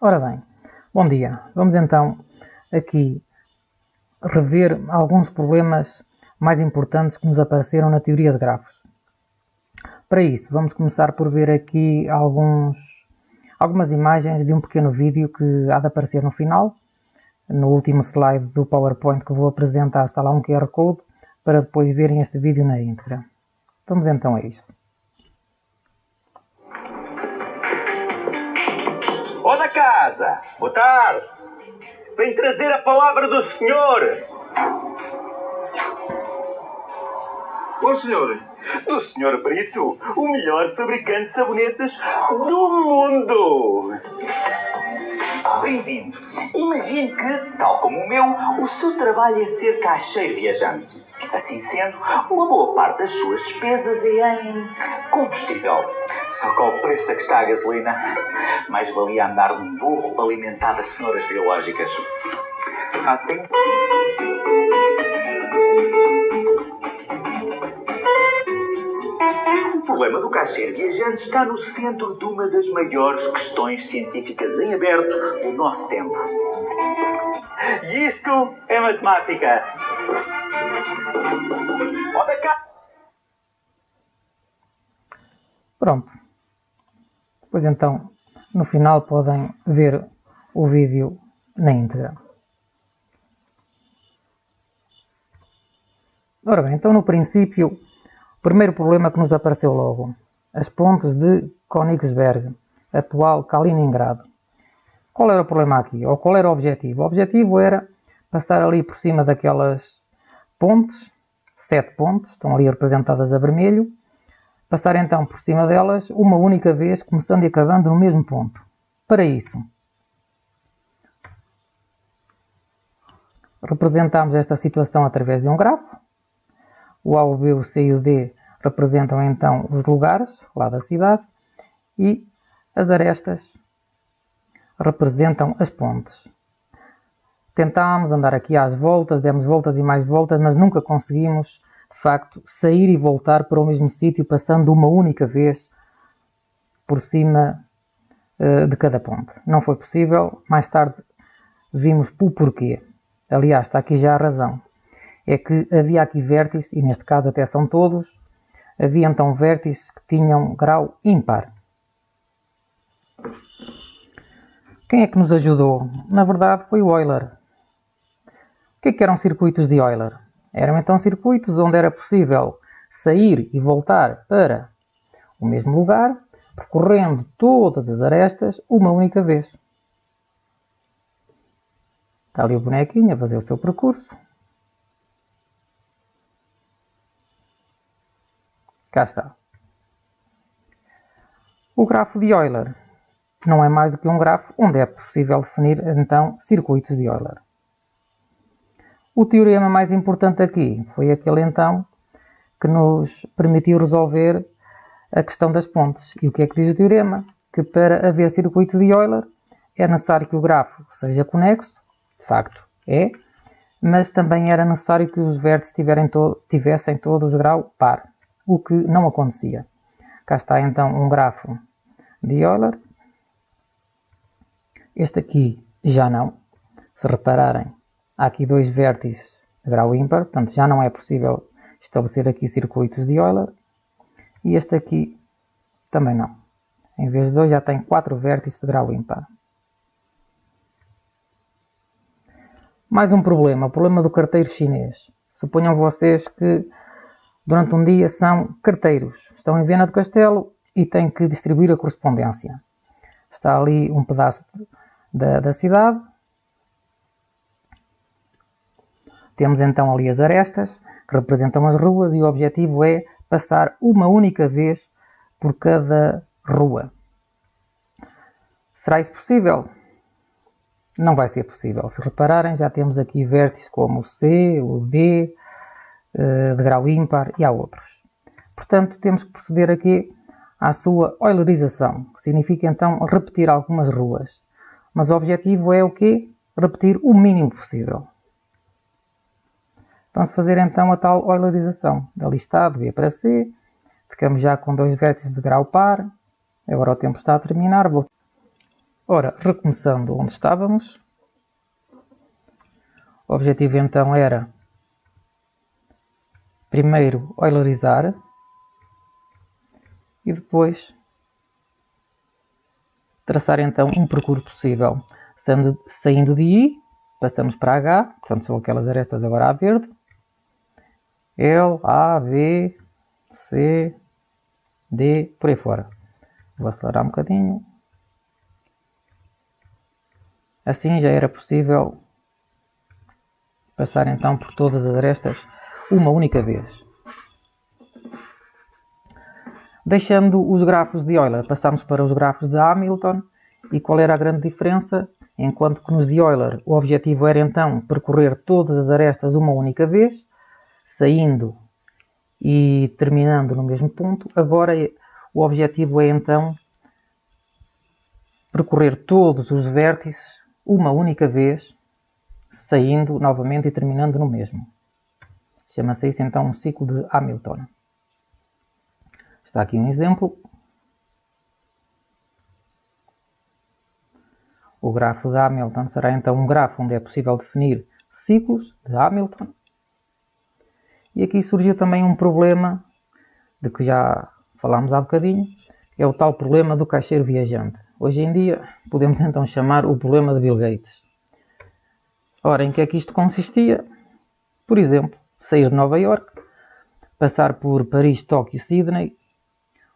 Ora bem, bom dia. Vamos então aqui rever alguns problemas mais importantes que nos apareceram na teoria de grafos. Para isso, vamos começar por ver aqui algumas imagens de um pequeno vídeo que há de aparecer no final. No último slide do PowerPoint que vou apresentar está lá um QR Code para depois verem este vídeo na íntegra. Vamos então a isto. Ó da casa, boa tarde. Vem trazer a palavra do senhor. Ô senhor, Do senhor Brito, o melhor fabricante de sabonetes do mundo. Bem-vindo. Imagine que, tal como o meu, o seu trabalho é ser caixeiro viajante. Assim sendo, uma boa parte das suas despesas é em combustível. Só que ao preço a que está a gasolina, mais valia andar num burro alimentado a cenouras biológicas. Tem... O problema do caixeiro viajante está no centro de uma das maiores questões científicas em aberto do nosso tempo. E isto é matemática. Pronto. Depois então, no final podem ver o vídeo na íntegra. Ora bem, então no princípio, o primeiro problema que nos apareceu logo, as pontes de Königsberg, atual Kaliningrado. Qual era o problema aqui? Ou qual era o objetivo? O objetivo era passar ali por cima daquelas pontes, 7 pontes, estão ali representadas a vermelho, passar então por cima delas uma única vez, começando e acabando no mesmo ponto. Para isso, representamos esta situação através de um grafo. O A, o B, o C e o D representam então os lugares lá da cidade e as arestas representam as pontes. Tentámos andar aqui às voltas, demos voltas e mais voltas, mas nunca conseguimos, de facto, sair e voltar para o mesmo sítio, passando uma única vez por cima de cada ponte. Não foi possível. Mais tarde vimos o porquê. Aliás, está aqui já a razão. É que havia aqui vértices, e neste caso até são todos, havia então vértices que tinham grau ímpar. Quem é que nos ajudou? Na verdade foi o Euler. O que eram circuitos de Euler? Eram então circuitos onde era possível sair e voltar para o mesmo lugar, percorrendo todas as arestas uma única vez. Está ali o bonequinho a fazer o seu percurso. Cá está. O grafo de Euler não é mais do que um grafo onde é possível definir então circuitos de Euler. O teorema mais importante aqui foi aquele então que nos permitiu resolver a questão das pontes. E o que é que diz o teorema? Que para haver circuito de Euler é necessário que o grafo seja conexo, de facto é, mas também era necessário que os vértices tivessem todos grau par, o que não acontecia. Cá está então um grafo de Euler. Este aqui já não. Se repararem, há aqui dois vértices de grau ímpar, portanto já não é possível estabelecer aqui circuitos de Euler. E este aqui também não. Em vez de 2 já tem 4 vértices de grau ímpar. Mais um problema, o problema do carteiro chinês. Suponham vocês que durante um dia são carteiros. Estão em Viana do Castelo e têm que distribuir a correspondência. Está ali um pedaço da cidade. Temos então ali as arestas, que representam as ruas, e o objetivo é passar uma única vez por cada rua. Será isso possível? Não vai ser possível. Se repararem, já temos aqui vértices como o C, o D, de grau ímpar, e há outros. Portanto, temos que proceder aqui à sua eulerização, que significa então repetir algumas ruas. Mas o objetivo é o quê? Repetir o mínimo possível. Vamos fazer então a tal eulerização. Ali está, de B para C. Ficamos já com 2 vértices de grau par. Agora o tempo está a terminar. Ora, recomeçando onde estávamos, o objetivo então era primeiro eulerizar e depois traçar então um percurso possível. Saindo de I, passamos para H, portanto são aquelas arestas agora a verde, L, A, B, C, D, por aí fora. Vou acelerar um bocadinho. Assim já era possível passar então por todas as arestas uma única vez. Deixando os grafos de Euler, passamos para os grafos de Hamilton. E qual era a grande diferença? Enquanto que nos de Euler o objetivo era então percorrer todas as arestas uma única vez, saindo e terminando no mesmo ponto, agora o objetivo é então percorrer todos os vértices uma única vez, saindo novamente e terminando no mesmo. Chama-se isso então um ciclo de Hamilton. Está aqui um exemplo. O grafo de Hamilton será então um grafo onde é possível definir ciclos de Hamilton. E aqui surgiu também um problema de que já falámos há bocadinho, que é o tal problema do caixeiro viajante. Hoje em dia podemos então chamar o problema de Bill Gates. Ora, em que é que isto consistia? Por exemplo, sair de Nova Iorque, passar por Paris, Tóquio e Sydney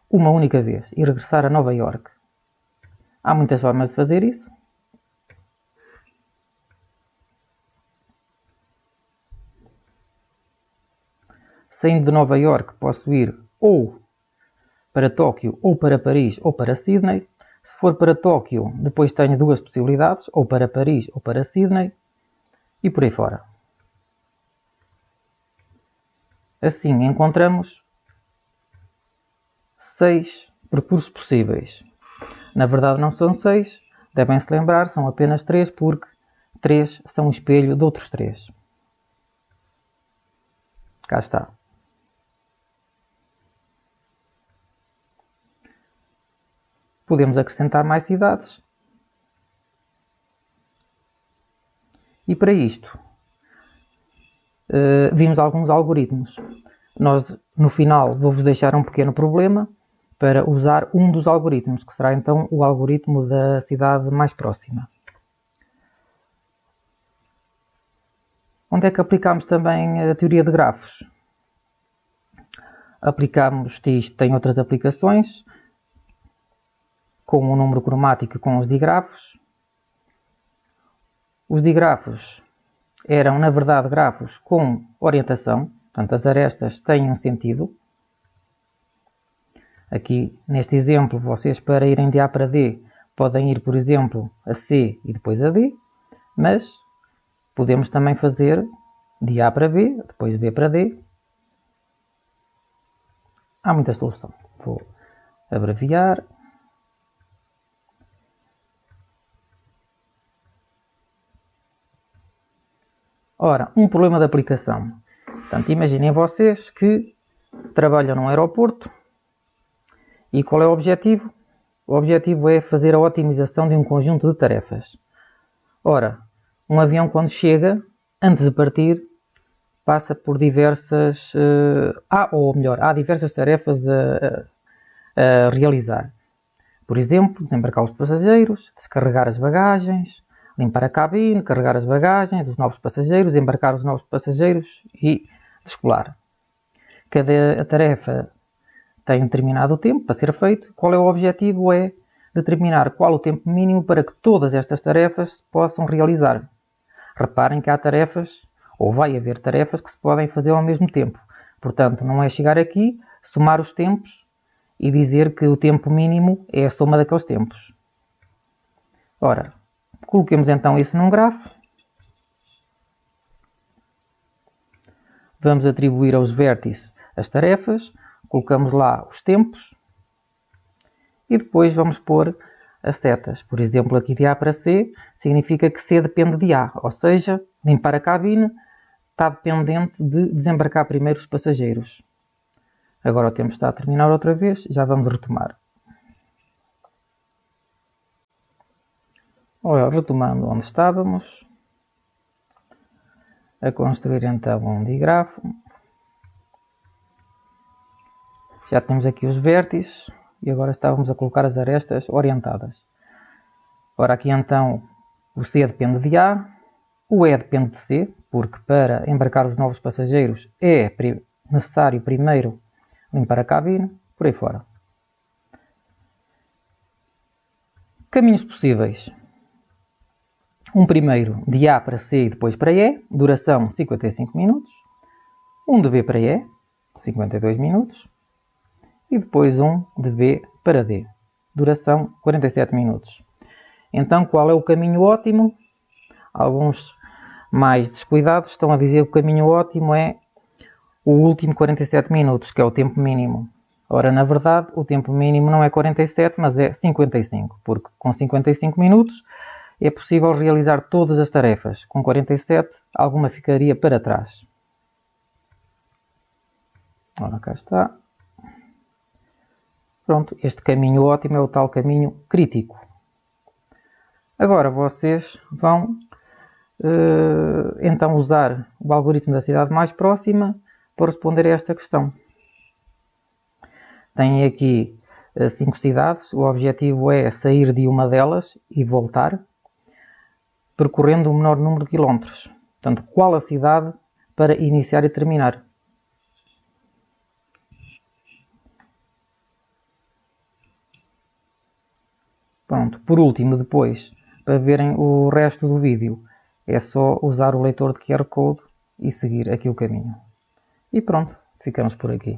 uma única vez e regressar a Nova Iorque. Há muitas formas de fazer isso. Saindo de Nova Iorque, posso ir ou para Tóquio, ou para Paris, ou para Sydney. Se for para Tóquio, depois tenho duas possibilidades, ou para Paris, ou para Sydney, e por aí fora. Assim, encontramos 6 percursos possíveis. Na verdade não são 6, devem-se lembrar, são apenas 3, porque 3 são o espelho de outros 3. Cá está. Podemos acrescentar mais cidades. E para isto, vimos alguns algoritmos. Nós, no final, vou-vos deixar um pequeno problema para usar um dos algoritmos, que será então o algoritmo da cidade mais próxima. Onde é que aplicamos também a teoria de grafos? Aplicamos, isto tem outras aplicações, com o número cromático e com os digrafos. Os digrafos eram, na verdade, grafos com orientação, portanto as arestas têm um sentido. Aqui, neste exemplo, vocês para irem de A para D podem ir, por exemplo, a C e depois a D, mas podemos também fazer de A para B, depois B para D. Há muita solução. Vou abreviar. Ora, um problema de aplicação. Portanto, imaginem vocês que trabalham num aeroporto e qual é o objetivo? O objetivo é fazer a otimização de um conjunto de tarefas. Ora, um avião quando chega, antes de partir, passa por diversas... há diversas tarefas a realizar. Por exemplo, desembarcar os passageiros, descarregar as bagagens, limpar a cabine, carregar as bagagens dos novos passageiros, embarcar os novos passageiros e descolar. Cada tarefa tem um determinado tempo para ser feito. Qual é o objetivo? É determinar qual o tempo mínimo para que todas estas tarefas se possam realizar. Reparem que há tarefas, ou vai haver tarefas, que se podem fazer ao mesmo tempo. Portanto, não é chegar aqui, somar os tempos e dizer que o tempo mínimo é a soma daqueles tempos. Ora, coloquemos então isso num grafo. Vamos atribuir aos vértices as tarefas. Colocamos lá os tempos. E depois vamos pôr as setas. Por exemplo, aqui de A para C significa que C depende de A. Ou seja, limpar a cabine está dependente de desembarcar primeiro os passageiros. Agora o tempo está a terminar outra vez. Já vamos retomar. Ora, retomando onde estávamos, a construir então um digrafo. Já temos aqui os vértices e agora estávamos a colocar as arestas orientadas. Ora, aqui então o C depende de A, o E depende de C, porque para embarcar os novos passageiros é necessário primeiro limpar a cabine, por aí fora. Caminhos possíveis. Um primeiro de A para C e depois para E, duração 55 minutos. Um de B para E, 52 minutos. E depois um de B para D, duração 47 minutos. Então, qual é o caminho ótimo? Alguns mais descuidados estão a dizer que o caminho ótimo é o último 47 minutos, que é o tempo mínimo. Ora, na verdade, o tempo mínimo não é 47, mas é 55, porque com 55 minutos é possível realizar todas as tarefas. Com 47, alguma ficaria para trás. Ora, cá está. Pronto, este caminho ótimo é o tal caminho crítico. Agora vocês vão então usar o algoritmo da cidade mais próxima para responder a esta questão. Têm aqui 5 cidades, o objetivo é sair de uma delas e voltar, percorrendo o menor número de quilómetros. Portanto, qual a cidade para iniciar e terminar? Pronto, por último, depois, para verem o resto do vídeo, é só usar o leitor de QR Code e seguir aqui o caminho. E pronto, ficamos por aqui.